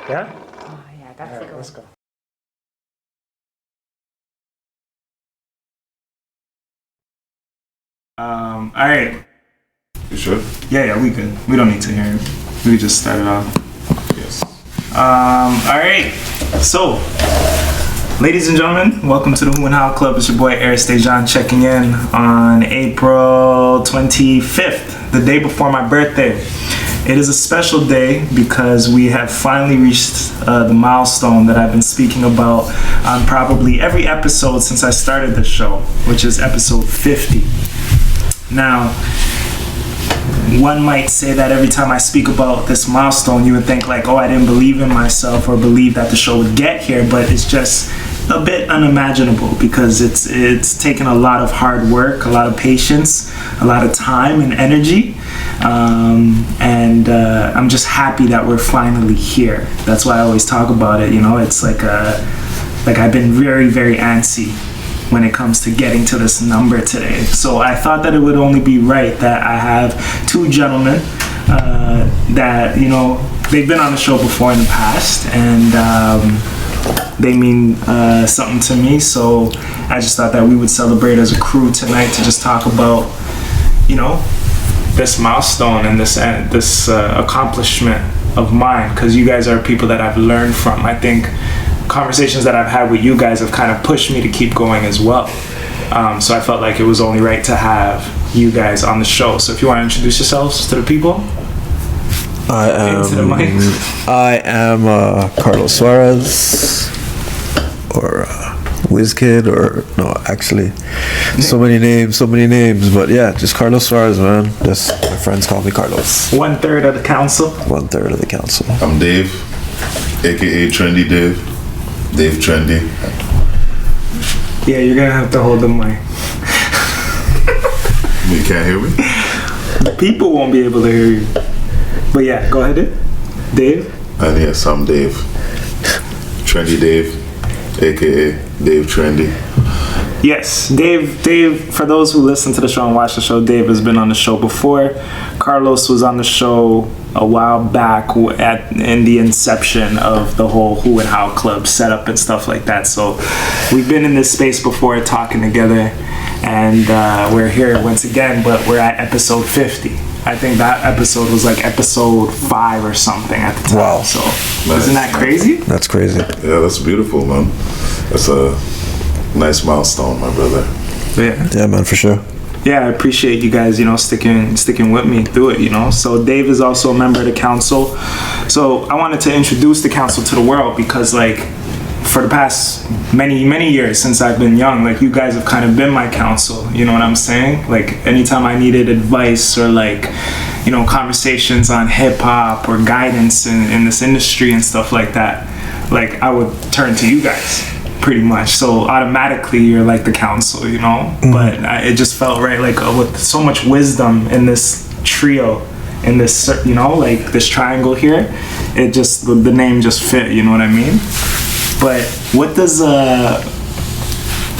Yeah? Oh, yeah, that's All a right, good let's one. go. All right. You sure? Yeah, we good. We don't need to hear it. We just started off. Yes. All right. So, ladies and gentlemen, welcome to the Who and How Club. It's your boy Arys checking in on April 25th, the day before my birthday. It is a special day because we have finally reached the milestone that I've been speaking about on probably every episode since I started the show, which is episode 50. Now, one might say that every time I speak about this milestone, you would think like, oh, I didn't believe in myself or believe that the show would get here, but it's just a bit unimaginable because it's taken a lot of hard work, a lot of patience, a lot of time and energy, and I'm just happy that we're finally here. That's why I always talk about it. You know, it's like I've been very, very antsy when it comes to getting to this number today. So I thought that it would only be right that I have two gentlemen that, you know, they've been on the show before in the past, and they mean something to me. So I just thought that we would celebrate as a crew tonight to just talk about, you know, this milestone and this accomplishment of mine, because you guys are people that I've learned from. I think conversations that I've had with you guys have kind of pushed me to keep going as well. So I felt like it was only right to have you guys on the show. So if you want to introduce yourselves to the people. Into the mic. I am Carlos Suarez, or WizKid, or no, actually, so many names, but yeah, just Carlos Suarez, man. Just my friends call me Carlos. 1/3 of the council. 1/3 of the council. I'm Dave, aka Trendy Dave. Dave Trendy. Yeah, you're gonna have to hold the mic. You can't hear me? People won't be able to hear you. But yeah, go ahead, Dave. And yes, I'm Dave. Trendy Dave, aka Dave Trendy. Yes, Dave, for those who listen to the show and watch the show, Dave has been on the show before. Carlos was on the show a while back in the inception of the whole Who and How Club setup and stuff like that. So we've been in this space before talking together, and we're here once again, but we're at episode 50. I think that episode was like episode 5 or something at the time. Wow. So Nice. isn't that crazy? That's crazy. Yeah, that's beautiful, man. That's a nice milestone, my brother. Yeah, man, for sure. Yeah, I appreciate you guys, you know, sticking with me through it, you know. So Dave is also a member of the council. So I wanted to introduce the council to the world because, like, for the past many years since I've been young, like, you guys have kind of been my counsel, you know what I'm saying? Like, anytime I needed advice or, like, you know, conversations on hip hop or guidance in this industry and stuff like that, like, I would turn to you guys pretty much. So automatically you're like the council, you know. But it just felt right, like, with so much wisdom in this trio, in this, you know, like this triangle here, it just, the name just fit, you know what I mean? But what does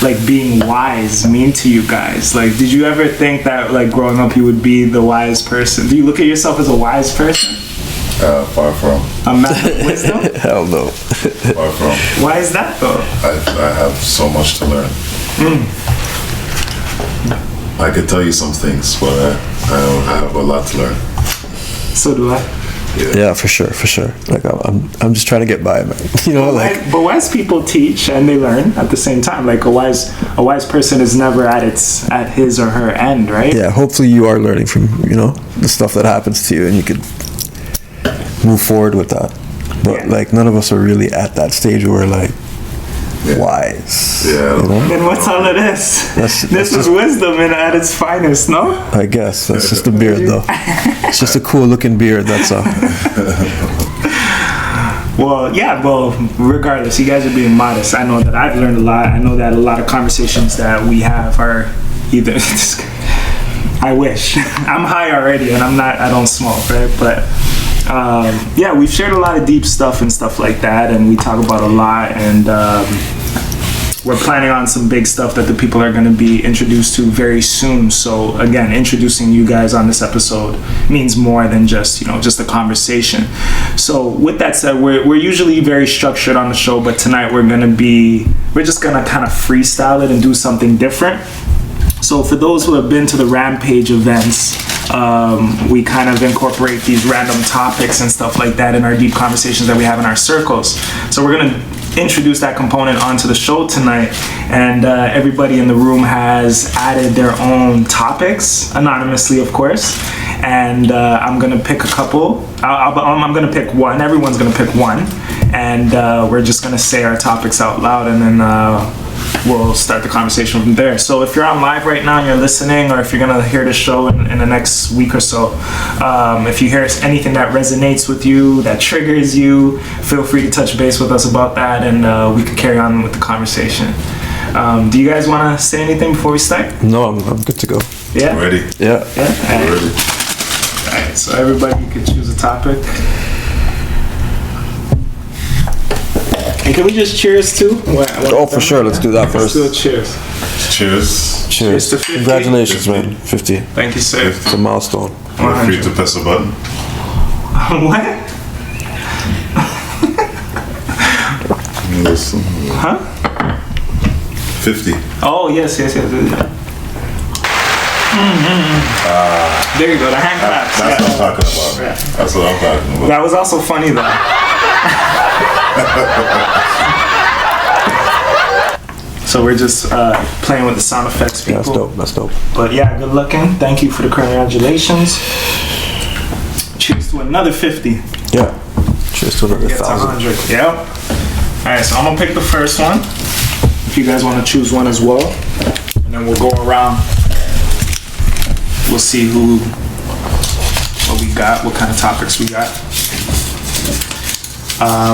like being wise mean to you guys? Like, did you ever think that, like, growing up you would be the wise person? Do you look at yourself as a wise person? Far from. A man of wisdom? Hell no. Far from. Why is that though? I have so much to learn. I could tell you some things, but I have a lot to learn. So do I. Yeah, for sure. Like, I'm just trying to get by, man. You know, like. But wise people teach and they learn at the same time. Like, a wise person is never at his or her end, right? Yeah, hopefully you are learning from, you know, the stuff that happens to you, and you could move forward with that. But like, none of us are really at that stage where we're like wise. Yeah. You know? Then what's all of this? This is wisdom at its finest, no? I guess that's just a beard, though. It's just a cool looking beard. That's all. Well, regardless, you guys are being modest. I know that I've learned a lot. I know that a lot of conversations that we have are either. I wish. I'm high already, and I don't smoke, right? But yeah, we've shared a lot of deep stuff and stuff like that, and we talk about a lot, and we're planning on some big stuff that the people are going to be introduced to very soon. So again, introducing you guys on this episode means more than just, you know, just a conversation. So with that said, we're usually very structured on the show, but tonight we're just going to kind of freestyle it and do something different. So for those who have been to the Rampage events, we kind of incorporate these random topics and stuff like that in our deep conversations that we have in our circles. So we're going to introduce that component onto the show tonight, and everybody in the room has added their own topics, anonymously of course, and I'm going to pick a couple. I'm going to pick one. Everyone's going to pick one, and we're just going to say our topics out loud, and then we'll start the conversation from there. So if you're on live right now and you're listening, or if you're gonna hear the show in the next week or so, if you hear anything that resonates with you, that triggers you, feel free to touch base with us about that, and we could carry on with the conversation. Do you guys want to say anything before we start? No, I'm good to go. Yeah? Ready? Yeah. Yeah? All Ready. right, so everybody could choose a topic. And can we just cheers too? Oh, for sure. Let's do that Let's first. do a cheers. Cheers. Cheers. to 50. Congratulations, man. 50. Thank you, sir. It's a milestone. Feel free to press a button. What? Listen. Huh? 50. Oh, yes. There you go, the hand claps. That's Yeah. what I'm talking about. Yeah. That's what I'm talking about. That was also funny though. So we're just playing with the sound effects, people. Yeah, that's dope. That's dope. But yeah, good looking. Thank you for the congratulations. Cheers to another 50. Yeah. Cheers to another Get to 1,000. 100. Yep. Alright, so I'm gonna pick the first one. If you guys want to choose one as well. And then we'll go around. We'll see what we got, what kind of topics we got.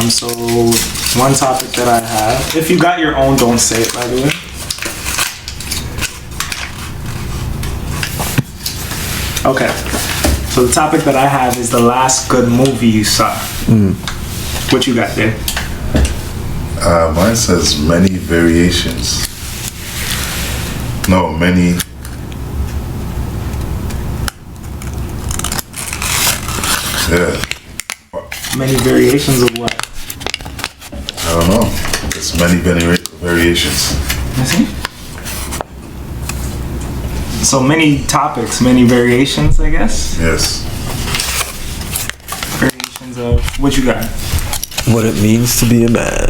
So one topic that I have, if you got your own, don't say it, by the way. Okay, so the topic that I have is the last good movie you saw. What you got there? Mine says many variations. No, many. Yeah. Many variations of what? I don't know. It's many variations. You see? So many topics, many variations, I guess. Yes. Variations of what you got? What it means to be a man.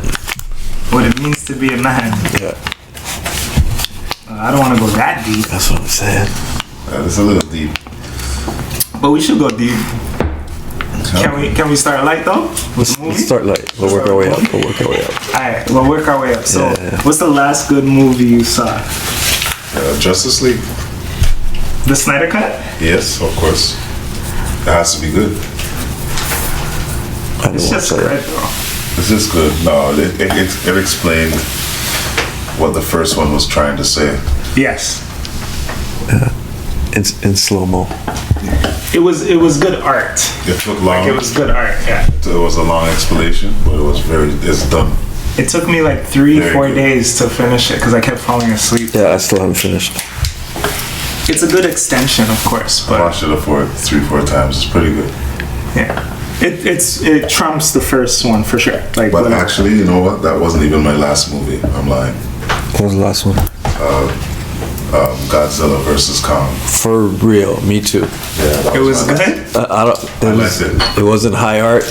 What it means to be a man. Yeah. I don't want to go that deep, That's what I'm saying. It's a little deep. but we should go deep. Can we start light though? With the movie? Let's start light. We'll work our way up. Alright, we'll work our way up. So, Yeah. what's the last good movie you saw? Justice League. The Snyder Cut? Yes, of course. It has to be good. I It's don't want just to say good, it. bro. It's just good. No, it explained what the first one was trying to say. Yes. In slow-mo. It was good art. It took long. It was good art, yeah. It was a long explanation, but it's done. It took me like 3-4 Very good. days to finish it because I kept falling asleep. Yeah, I still haven't finished. It's a good extension, of course, I but watched it 3-4 times. It's pretty good. yeah. It trumps the first one for sure. Like, But whatever. actually, you know what? That wasn't even my last movie. I'm lying. What was the last one? Godzilla versus Kong. For real, me too. Yeah, that It was my last- good. I don't. I liked it. It wasn't high art,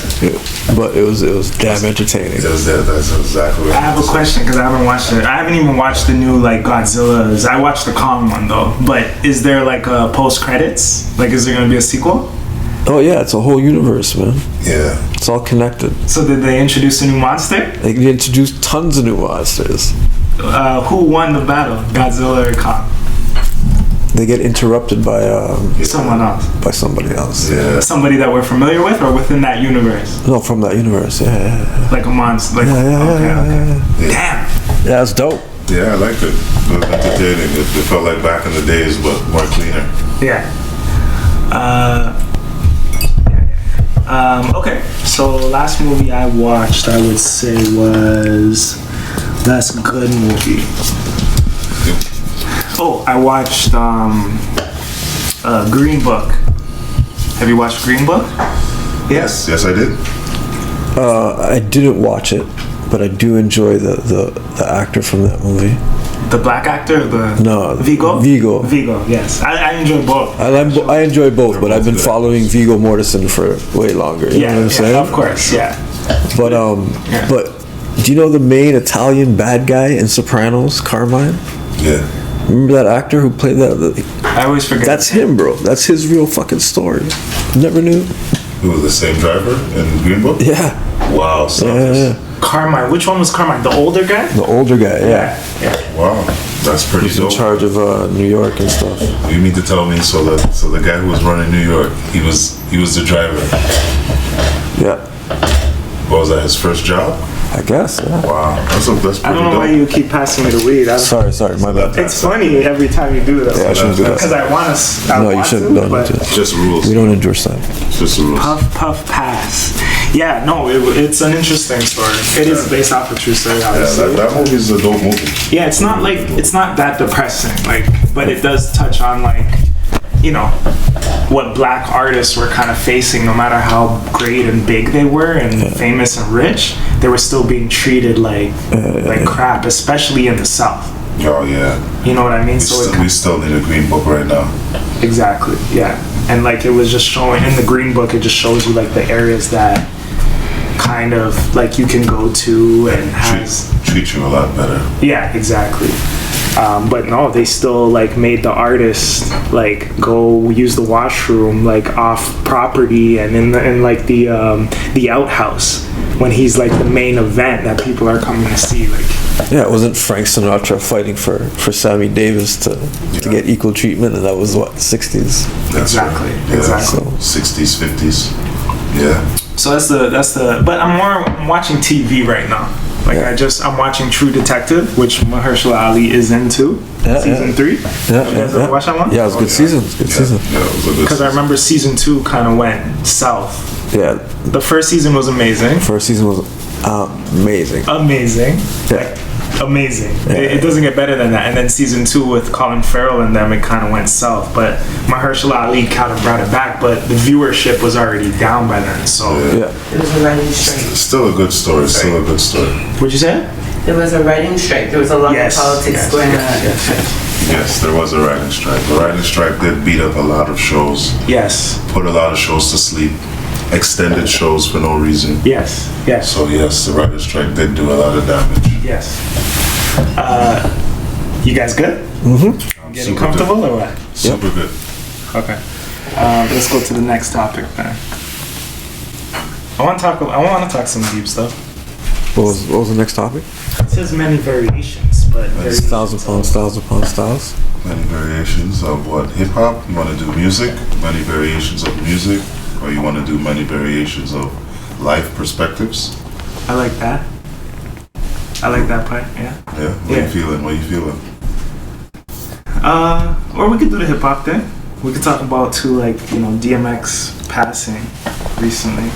but it was damn entertaining. That's exactly what I have a question because I haven't watched it. I haven't even watched the new like Godzillas. I watched the Kong one though. But is there like a post credits? Like, is there gonna be a sequel? Oh yeah, it's a whole universe, man. Yeah. It's all connected. So did they introduce a new monster? They introduced tons of new monsters. Who won the battle, Godzilla or Kong? They get interrupted by Someone else. somebody else. Yeah. Somebody that we're familiar with, or within that universe, No, from that universe. Yeah. like a monster. Like, Yeah. Damn. Yeah, it's dope. Yeah, I liked it. It was entertaining. It felt like back in the days, but more cleaner. Yeah. Okay, so last movie I watched, I would say was That's a good movie. Oh, I watched Green Book. Have you watched Green Book? Yes, I did. I didn't watch it, but I do enjoy the actor from that movie. The black actor? No, Vigo? Vigo. Vigo, yes. I enjoy both. I enjoy both, but I've been following Vigo Mortensen for way longer. You know what I'm saying? Of course, yeah. But but do you know the main Italian bad guy in Sopranos, Carmine? Yeah. Remember that actor who played that? I always forget. That's him, bro. That's his real fucking story. Never knew. Who was the same driver in Green Book? Yeah. Wow. So Yeah. Carmine. Which one was Carmine? The older guy? The older guy, yeah. Wow, that's pretty He's in dope. charge of New York and stuff. You mean to tell me so the guy who was running New York, he was the driver. Yeah. What was that, his first job? I guess, yeah. Wow, that's pretty I don't know dope. why you keep passing me the weed. Sorry, my bad. It's funny every time you do that. Yeah, I shouldn't do that. Because I want to. No, you shouldn't. No, Just rules. we don't endorse that. Just rules. Puff, pass. Yeah, no, it's an interesting story. It is based off a true story, obviously. Yeah, that movie is a dope movie. Yeah, it's not that depressing, but it does touch on what black artists were kind of facing. No matter how great and big they were and famous and rich, they were still being treated like crap, especially in the South. Oh yeah. You know what I mean? We still need a Green Book right now. Exactly, yeah. And it was just showing in the Green Book, it just shows you the areas that kind of you can go to and treat you a lot better. Yeah, exactly. But no, they still made the artist go use the washroom off property and in the outhouse when he's the main event that people are coming to see. Yeah, it wasn't Frank Sinatra fighting for Sammy Davis to get equal treatment, and that was what, 60s. Exactly. Right. Yeah, exactly. 60s, 50s. Yeah. So that's the. But I'm watching TV right now. I'm watching True Detective, which Mahershala Ali is into. Season 3. Yeah, you guys ever watch that one? Yeah, it was a good season. Good season. Yeah, it was a good Because I remember season 2 kind of went south. Yeah. The first season was amazing. First season was amazing. Amazing. Amazing. It doesn't get better than that. And then season 2 with Colin Farrell and them, it kind of went south. But Mahershala Ali kind of brought it back. But the viewership was already down by then. So Yeah. There was a writing strike. Still a good story. Still a good story. What'd you say? There was a writing strike. There was a lot of politics going on. Yes, there was a writing strike. The writing strike did beat up a lot of shows. Yes. Put a lot of shows to sleep. Extended shows for no reason. Yes. Yes. So yes, the writing strike did do a lot of damage. Yes. You guys good? I'm Getting super comfortable good. or what? Super good. Okay. Let's go to the next topic then. I want to talk some deep stuff. What was the next topic? It says many variations, but Styles upon styles. Many variations of what? Hip hop? You want to do music? Many variations of music? Or you want to do many variations of life perspectives? I like that. I like that part. Yeah. Yeah? What are you feeling? Or we could do the hip hop thing. We could talk about too, DMX passing recently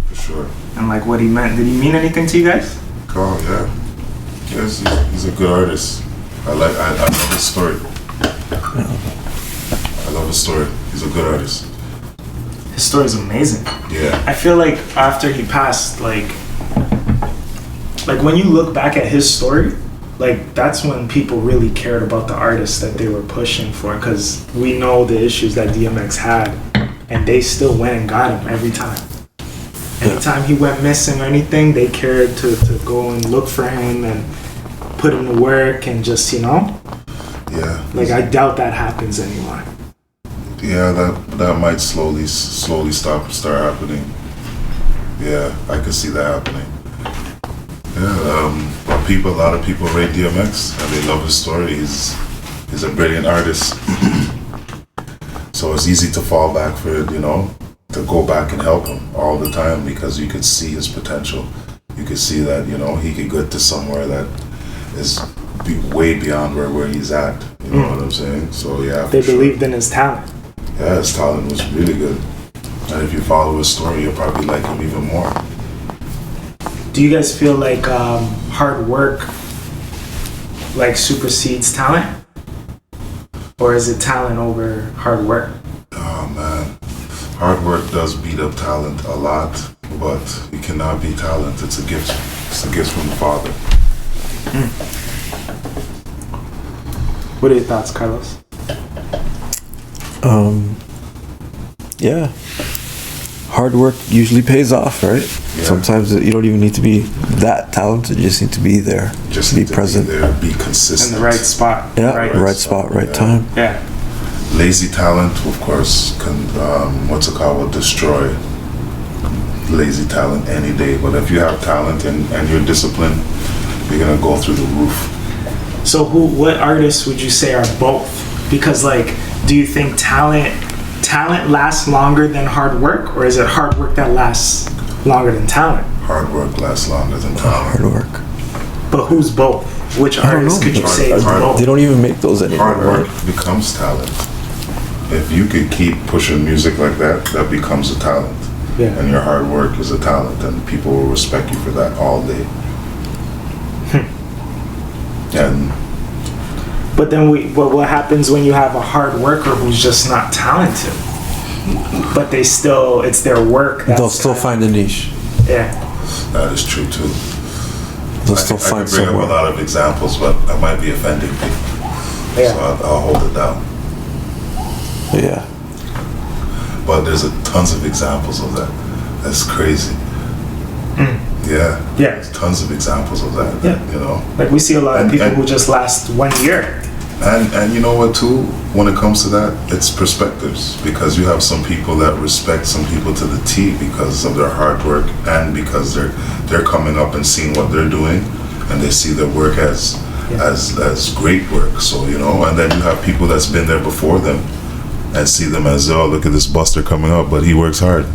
For sure. and what he meant. Did he mean anything to you guys? Oh, yeah. Yes, he's a good artist. I love his story. I love his story. He's a good artist. His story's amazing. Yeah. I feel after he passed, when you look back at his story, that's when people really cared about the artists that they were pushing for, because we know the issues that DMX had, and they still went and got him every time. Anytime he went missing or anything, they cared to go and look for him and put him to work and just, Yeah. I doubt that happens anymore. Yeah, that might slowly start happening. Yeah, I could see that happening. Yeah, a lot of people rate DMX and they love his story. He's a brilliant artist. So it's easy to fall back for it, to go back and help him all the time because you could see his potential. You could see that, he could get to somewhere that is way beyond where he's at. You know what I'm saying? So yeah. They believed in his talent. Yeah, his talent was really good. And if you follow his story, you'll probably like him even more. Do you guys feel hard work like supersedes talent, or is it talent over hard work? Oh man, hard work does beat up talent a lot, but it cannot be talent. It's a gift. It's a gift from the Father. What are your thoughts, Carlos? Yeah. Hard work usually pays off, right? Yeah. Sometimes you don't even need to be that talented. You just need to be there. Just be need to present. be there, be consistent. In the right spot. Yeah, Right. right spot, right Yeah. time. Yeah. Lazy talent, of course, can will destroy lazy talent any day. But if you have talent and you're disciplined, you're gonna go through the roof. So what artists would you say are both? Because like, do you think talent lasts longer than hard work, or is it hard work that lasts longer than talent? Hard work lasts longer than talent. Hard work. But who's both? Which I don't artist know. could you say is Hard- both? They don't even make those anymore. Hard work right? becomes talent. If you could keep pushing music like that, that becomes a talent. Yeah. And your hard work is a talent, and people will respect you for that all day. And But then what happens when you have a hard worker who's just not talented? But it's their work. They'll still find a niche. Yeah. that is true too. They'll still I find can bring up a somewhere. lot of examples, but I might be offending people. Yeah. So I'll hold it down. Yeah. But there's tons of examples of that. That's crazy. Yeah. Yeah. There's tons of examples of that. Yeah. You know. Like we see a lot of And- people and- who just last 1 year. And you know what too? When it comes to that, it's perspectives. Because you have some people that respect some people to the T because of their hard work and because they're coming up and seeing what they're doing, and they see their work as great work. So you know, and then you have people that's been there before them and see them as, oh, look at this buster coming up, but he works hard.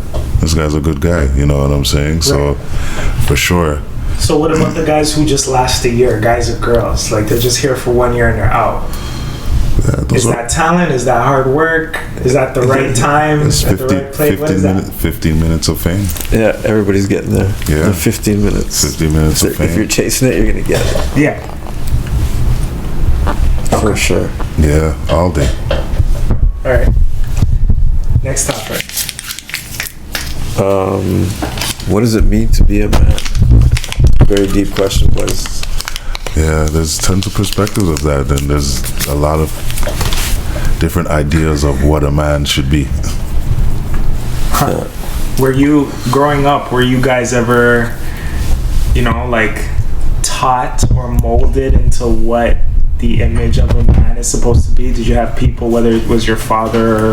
This guy's a good guy. You know what I'm saying? So for sure. So what about the guys who just last a year, guys or girls? Like they're just here for 1 year and they're out. Yeah, those Is that talent? Is that hard work? Is that the right time? It's At the right place? What is that? 15 minutes of fame. Yeah, everybody's getting there. Yeah. The 15 minutes. 15 minutes of If you're fame. chasing it, you're going to get it. Yeah. For sure. Yeah, all day. All right. Next topic. What does it mean to be a man? Very deep question, boys. Yeah, there's tons of perspectives of that, and there's a lot of different ideas of what a man should be. Were you growing up? Were you guys ever, like taught or molded into what the image of a man is supposed to be? Did you have people, whether it was your father or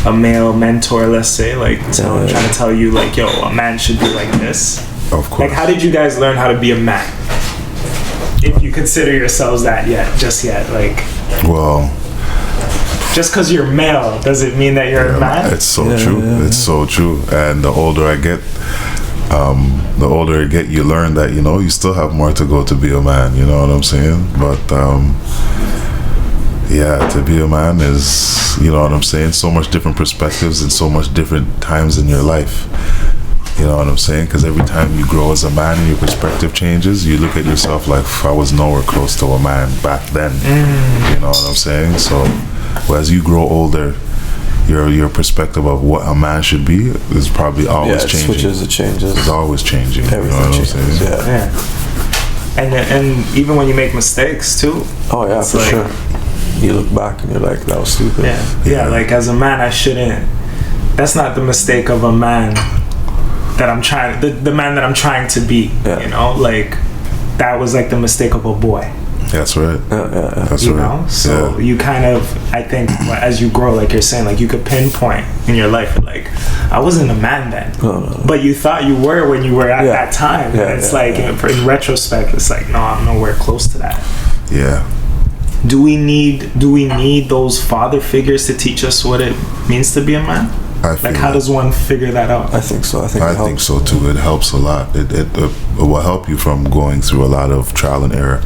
a male mentor, let's say, like trying to tell you, like, yo, a man should be like this? Of course. Like, how did you guys learn how to be a man? If you consider yourselves that just yet, like, Well, just because you're male doesn't mean that you're a man. it's so true. It's so true. And the older I get, you learn that, you still have more to go to be a man. You know what I'm saying? But, yeah, to be a man is, you know what I'm saying, so much different perspectives and so much different times in your life. You know what I'm saying? Because every time you grow as a man and your perspective changes, you look at yourself like, I was nowhere close to a man back then. You know what I'm saying? So as you grow older, your perspective of what a man should be is probably always it changing. switches, it changes. It's always changing. Everything you know what changes. I'm saying? Yeah. And even when you make mistakes too. Oh yeah, It's for like- sure. You look back and you're like, that was stupid. Yeah, like as a man, I shouldn't. That's not the mistake of a man that I'm trying. The man that I'm trying to be. Yeah. Like that was like the mistake of a boy. That's right. Yeah. That's You right. know, so Yeah. you kind of, I think, as you grow, like you're saying, like you could pinpoint in your life, like I wasn't a man then, but you thought you were when you were at that time. Yeah, And it's yeah, like in retrospect, it's like no, I'm nowhere close to that. Yeah. Do we need those father figures to teach us what it means to be a man? I feel Like how does one figure that out? I think so. I think it helps. so too. It helps a lot. It will help you from going through a lot of trial and error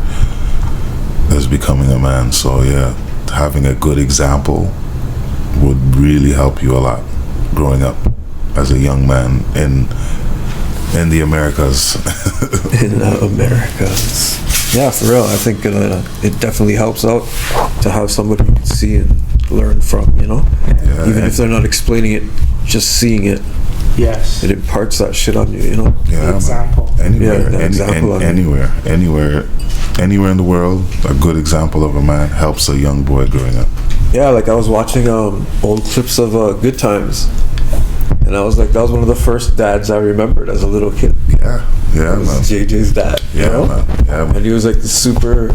as becoming a man. So yeah, having a good example would really help you a lot growing up as a young man in the Americas. In Americas. Yeah, for real. I think it definitely helps out to have somebody you can see and learn from, you know? Yeah, Even if they're not explaining it, just seeing it, Yes. it imparts that shit on you, you know? yeah, Example. Anywhere, Yeah, the example of it. anywhere in the world, a good example of a man helps a young boy growing up. Yeah, like I was watching old clips of Good Times, and I was like, that was one of the first dads I remembered as a little kid. Yeah, It was man. JJ's dad, you Yeah, know? man. Yeah, man. And he was like the super,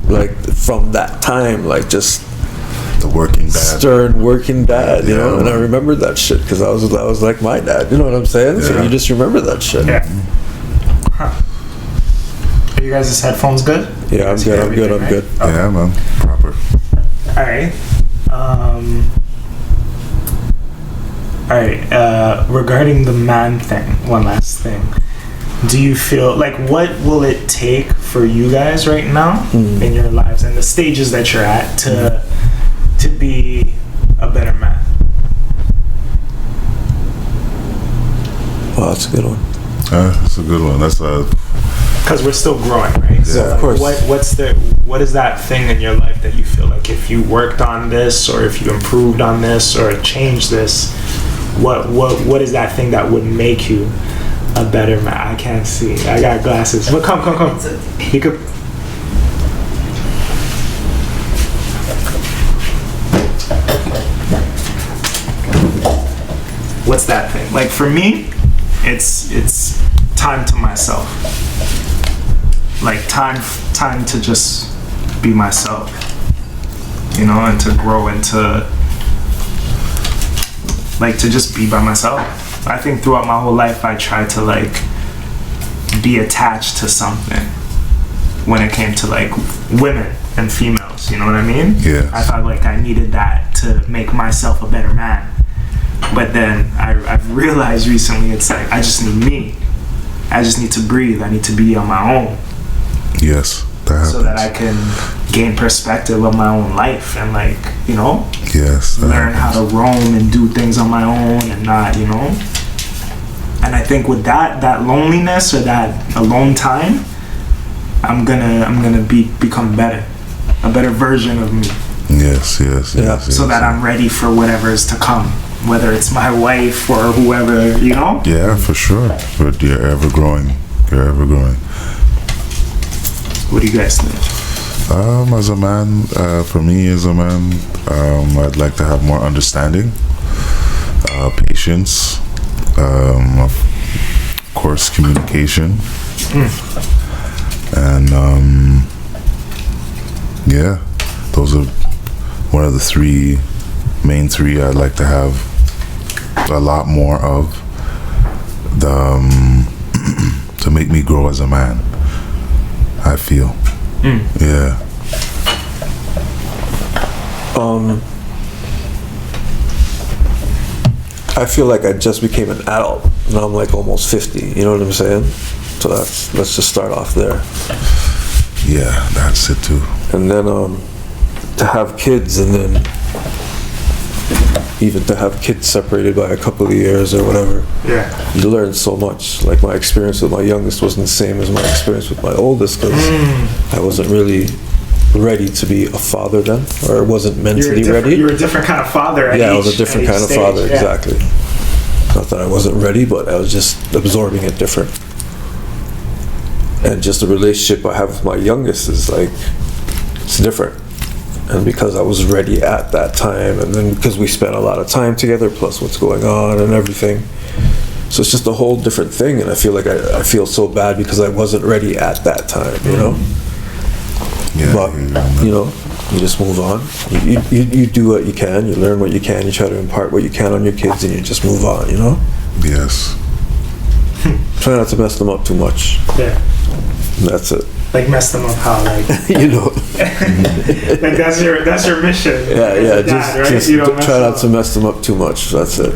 like from that time, like just The working dad. stern working dad, you Yeah, know? And I man. remembered that shit because I was like my dad, you know what I'm saying? So Yeah. you just remember that shit. Yeah. Huh. Are you guys' headphones good? Yeah, I'm good, I'm good, I'm good. Yeah, man. Proper. All right. All right. Regarding the man thing, one last thing. Do you feel like what will it take for you guys right now in your lives and the stages that you're at to be a better man? Wow, that's a good one. That's a good one. That's a Because we're still growing, right? So of like, course. what is that thing in your life that you feel like if you worked on this or if you improved on this or changed this, what is that thing that would make you a better man? I can't see. I got glasses. But come. You could. What's that thing? Like for me, it's time to myself. Like time to just be myself, you know, and to grow into like to just be by myself. I think throughout my whole life I tried to like be attached to something when it came to like women and females, you know what I mean? Yes. I thought like I needed that to make myself a better man. But then I've realized recently it's like I just need me. I just need to breathe. I need to be on my own. yes. That happens. So that I can gain perspective of my own life and like, you know, Yes. That learn how happens. to roam and do things on my own and not, you know. And I think with that loneliness or that alone time, I'm gonna become better, a better version of me, Yes. Yeah. so that I'm ready for whatever is to come, whether it's my wife or whoever, you know. Yeah, for sure. But you're ever growing. You're ever growing. What do you guys think? As a man, for me as a man, I'd like to have more understanding, patience, of course, communication, and yeah, those are one of the main three I'd like to have a lot more of to make me grow as a man. I feel. Yeah. I feel like I just became an adult. Now I'm like almost 50, you know what I'm saying? So let's just start off there. Yeah, that's it too. And then to have kids, and then even to have kids separated by a couple of years or whatever, Yeah. you learn so much. Like my experience with my youngest wasn't the same as my experience with my oldest, because I wasn't really ready to be a father then, or wasn't mentally ready. You're a different kind of father. Yeah, I was a different kind of father, exactly. Not that I wasn't ready, but I was just absorbing it different. And just the relationship I have with my youngest is like, it's different. And because I was ready at that time, and then because we spent a lot of time together, plus what's going on and everything. So it's just a whole different thing, and I feel like I feel so bad because I wasn't ready at that time, you know? Yeah. But, you know, you just move on. You do what you can, you learn what you can, you try to impart what you can on your kids, and you just move on, you know? Yes. Try not to mess them up too much. Yeah. And that's it. Like mess them up how? Like You know? like that's your mission. Yeah, As a dad, right? just You don't mess try them not to mess them up too much. That's it.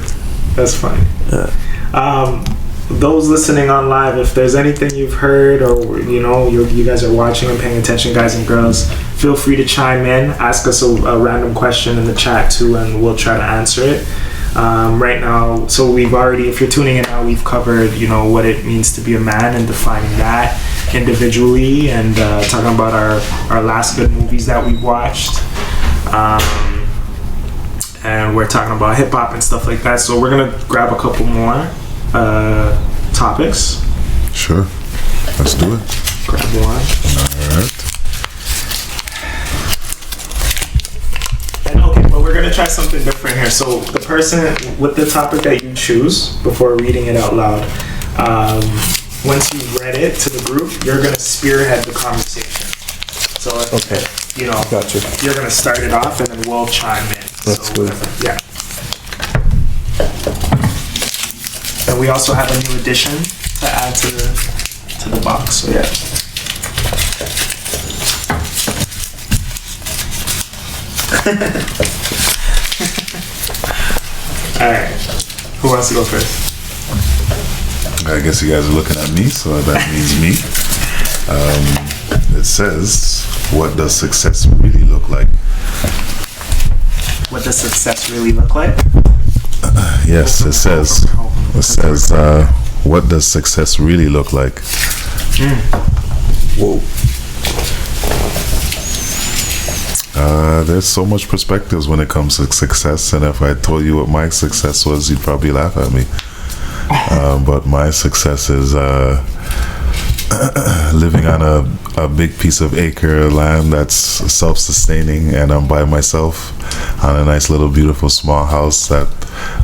That's funny. Yeah. Those listening on live, if there's anything you've heard or you know you guys are watching and paying attention, guys and girls, feel free to chime in, ask us a random question in the chat too, and we'll try to answer it. Right now, so we've already, if you're tuning in now, we've covered, you know, what it means to be a man and defining that. individually and talking about our last good movies that we watched. And we're talking about hip hop and stuff like that. So we're gonna grab a couple more topics. Sure. Let's do it. Grab one. Alright. And okay, but we're gonna try something different here. So the person with the topic that you choose before reading it out loud, once you read it to the group, you're gonna spearhead the conversation. So Okay. you know, Gotcha. you're gonna start it off and then we'll chime in. That's good. Yeah. And we also have a new addition to add to the box. So yeah. All right. Who wants to go first? I guess you guys are looking at me, so that means me. It says, what does success really look like? What does success really look like? Yes, it says, what does success really look like? Whoa. There's so much perspectives when it comes to success, and if I told you what my success was, you'd probably laugh at me. But my success is living on a big piece of acre land that's self-sustaining, and I'm by myself on a nice little beautiful small house that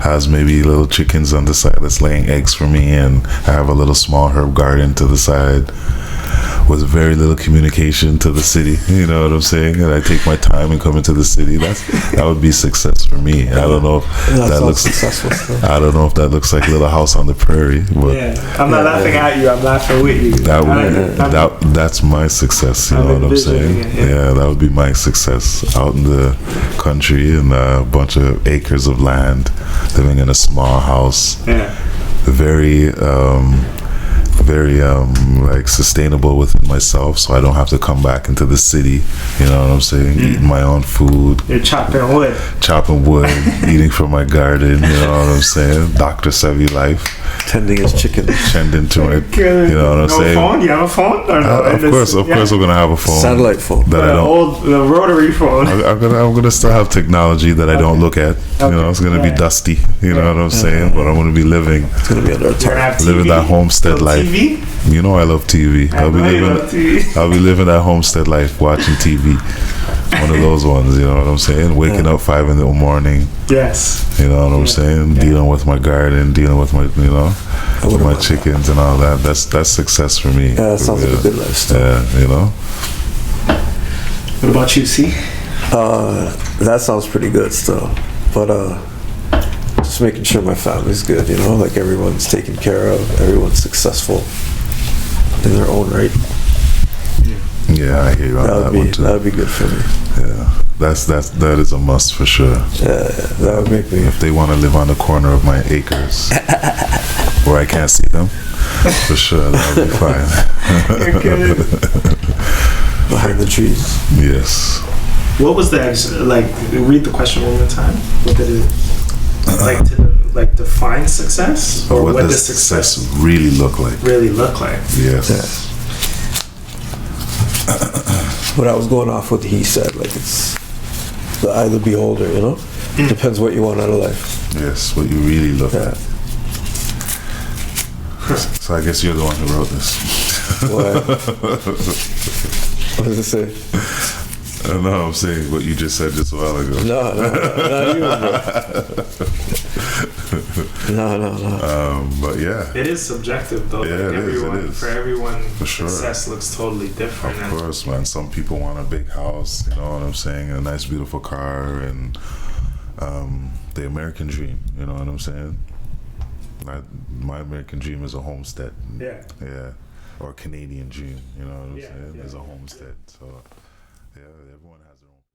has maybe little chickens on the side that's laying eggs for me, and I have a little small herb garden to the side with very little communication to the city. You know what I'm saying? And I take my time and come into the city. That would be success for me. I don't know if that looks successful. I don't know if that looks like Little House on the Prairie, but Yeah, I'm not laughing at you. I'm laughing with you. That's my success. You know what I'm saying? Yeah, that would be my success. Out in the country in a bunch of acres of land, living in a small house. Yeah. Very like sustainable within myself, so I don't have to come back into the city. You know what I'm saying? Eating my own food. You're chopping wood. Eating from my garden. You know what I'm saying? Dr. Sevi life. Tending his chicken. Tending to it. You know what I'm saying? Phone? You have a phone? Or no? Of course, we're gonna have a phone. Satellite phone. That I don't. The rotary phone. I'm gonna still have technology that I don't look at. You know, it's gonna be dusty. You know what I'm saying? But I'm gonna be living. It's gonna be under attack. Living that homestead life. TV? You know I love TV. I'll be living that homestead life, watching TV. One of those ones, you know what I'm saying? Waking up 5 in the morning. Yes. You know what I'm saying? Dealing with my garden, dealing with my, with my chickens and all that. That's success for me. Yeah, that sounds like a good lifestyle. Yeah, you know. What about you, C? That sounds pretty good still, but just making sure my family's good. Like everyone's taken care of, everyone's successful in their own right. Yeah, I hear you on that one too. That would be good for me. Yeah, that is a must for sure. Yeah, that would make me. If they want to live on the corner of my acres where I can't see them, for sure that would be fine. You're good. Behind the trees. Yes. What was the read the question one more time? What did it define success, or what does success really look like? Really look like? Yes. Yeah. But I was going off what he said, it's the eye of the beholder, Depends what you want out of life. Yes, what you really look Yeah. at. So I guess you're the one who wrote this. What? What does it say? No, I'm saying what you just said just a while ago. No, not you, bro. No. But yeah. It is subjective, though. Yeah, it is. For everyone, For sure. success looks totally different. Of course, man. Some people want a big house, you know what I'm saying? A nice, beautiful car, and the American dream, you know what I'm saying? My American dream is a homestead. Yeah. Yeah. Or a Canadian dream, you know what I'm saying? Yeah. Is a homestead. So, yeah, everyone has